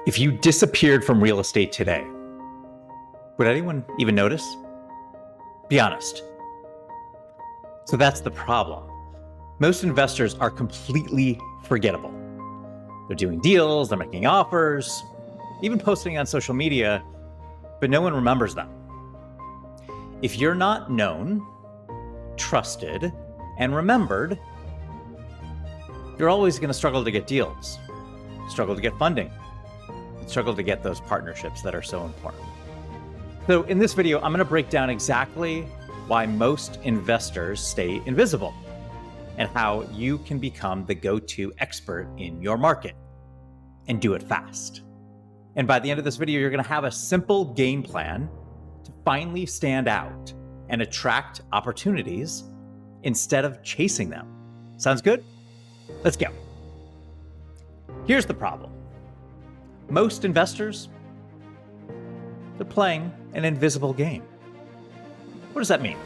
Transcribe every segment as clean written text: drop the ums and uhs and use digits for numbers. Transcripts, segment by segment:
If you disappeared from real estate today, would anyone even notice? Be honest. So that's the problem. Most investors are completely forgettable. They're doing deals, they're making offers, even posting on social media, but no one remembers them. If you're not known, trusted, and remembered, you're always going to struggle to get deals, struggle to get funding, and struggle to get those partnerships that are so important. So in this video, I'm going to break down exactly why most investors stay invisible and how you can become the go-to expert in your market and do it fast. And by the end of this video, you're going to have a simple game plan to finally stand out and attract opportunities instead of chasing them. Sounds good? Let's go. Here's the problem. Most investors, they're playing an invisible game. What does that mean?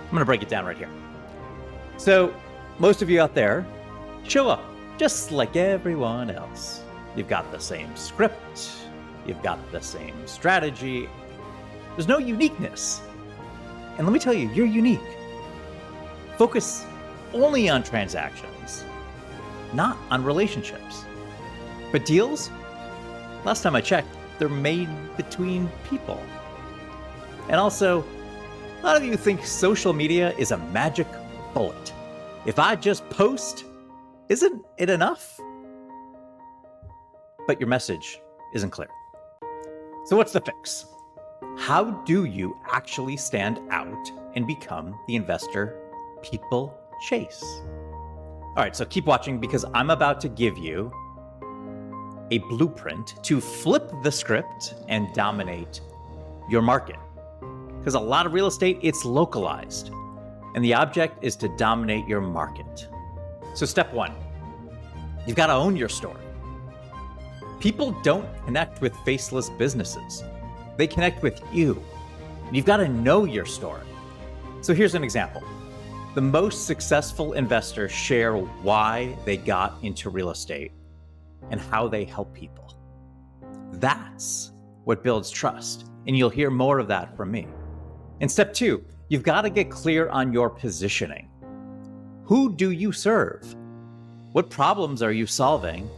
I'm going to break it down right here. So most of you out there show up just like everyone else. You've got the same script. You've got the same strategy. There's no uniqueness. And let me tell you, you're unique. Focus only on transactions, not on relationships. But deals, last time I checked, they're made between people. And also, a lot of you think social media is a magic bullet. If I just post, isn't it enough? But your message isn't clear. So what's the fix? How do you actually stand out and become the investor people chase? All right, so keep watching because I'm about to give you a blueprint to flip the script and dominate your market. Because a lot of real estate, it's localized, and the object is to dominate your market. So step one, you've got to own your story. People don't connect with faceless businesses. They connect with you. You've got to know your story. So here's an example. The most successful investors share why they got into real estate and how they help people. That's what builds trust, and you'll hear more of that from me. And step two, you've got to get clear on your positioning. Who do you serve? What problems are you solving?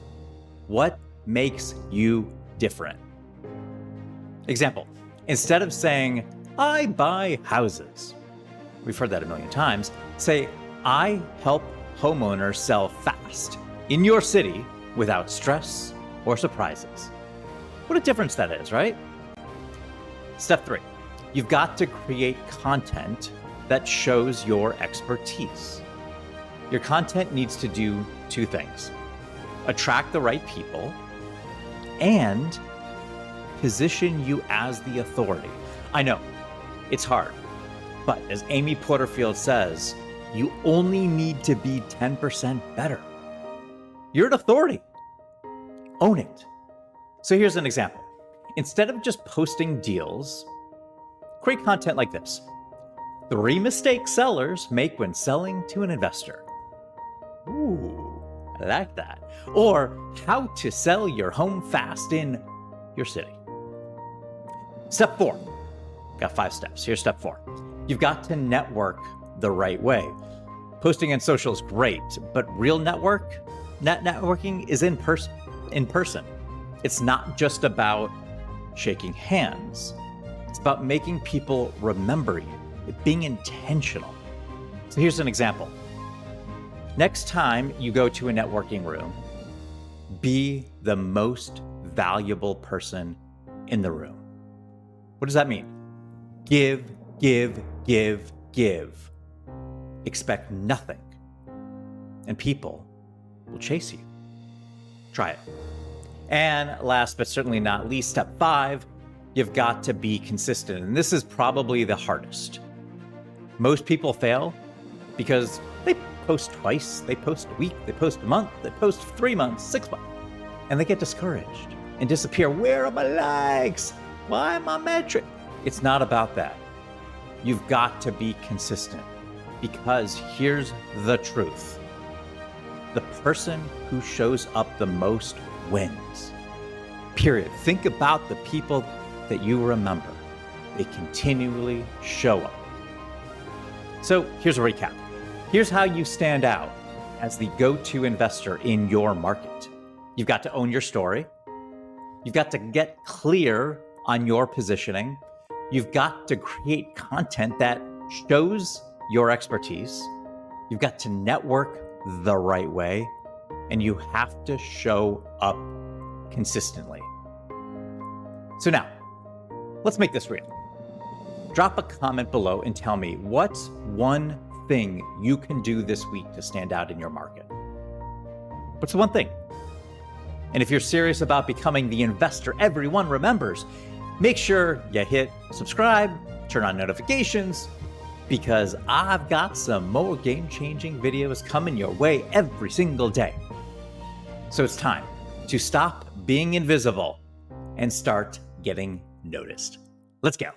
What makes you different? Example, instead of saying, I buy houses, we've heard that a million times, say, I help homeowners sell fast in your city without stress or surprises. What a difference that is, right? Step three, you've got to create content that shows your expertise. Your content needs to do two things: attract the right people and position you as the authority. I know, it's hard, but as Amy Porterfield says, you only need to be 10% better. You're an authority. Own it. So here's an example. Instead of just posting deals, create content like this: 3 mistakes sellers make when selling to an investor. Ooh, I like that. Or how to sell your home fast in your city. Step 4. Got 5 steps. Here's step 4. You've got to network the right way. Posting on social is great, but real networking is in person. It's not just about shaking hands. It's about making people remember you, being intentional. So here's an example. Next time you go to a networking room, be the most valuable person in the room. What does that mean? Give, give, give, give. Expect nothing, and people will chase you. Try it. And last but certainly not least, step 5, you've got to be consistent. And this is probably the hardest. Most people fail because they post twice, they post a week, they post a month, they post 3 months, 6 months, and they get discouraged and disappear. Where are my likes? Why am I metric? It's not about that. You've got to be consistent, because here's the truth. The person who shows up the most wins. Period. Think about the people that you remember. They continually show up. So here's a recap. Here's how you stand out as the go-to investor in your market. You've got to own your story. You've got to get clear on your positioning. You've got to create content that shows your expertise. You've got to network the right way, and you have to show up consistently. So now, let's make this real. Drop a comment below and tell me what's one thing you can do this week to stand out in your market. What's the one thing? And if you're serious about becoming the investor everyone remembers, make sure you hit subscribe, turn on notifications, because I've got some more game-changing videos coming your way every single day. So it's time to stop being invisible and start getting noticed. Let's go.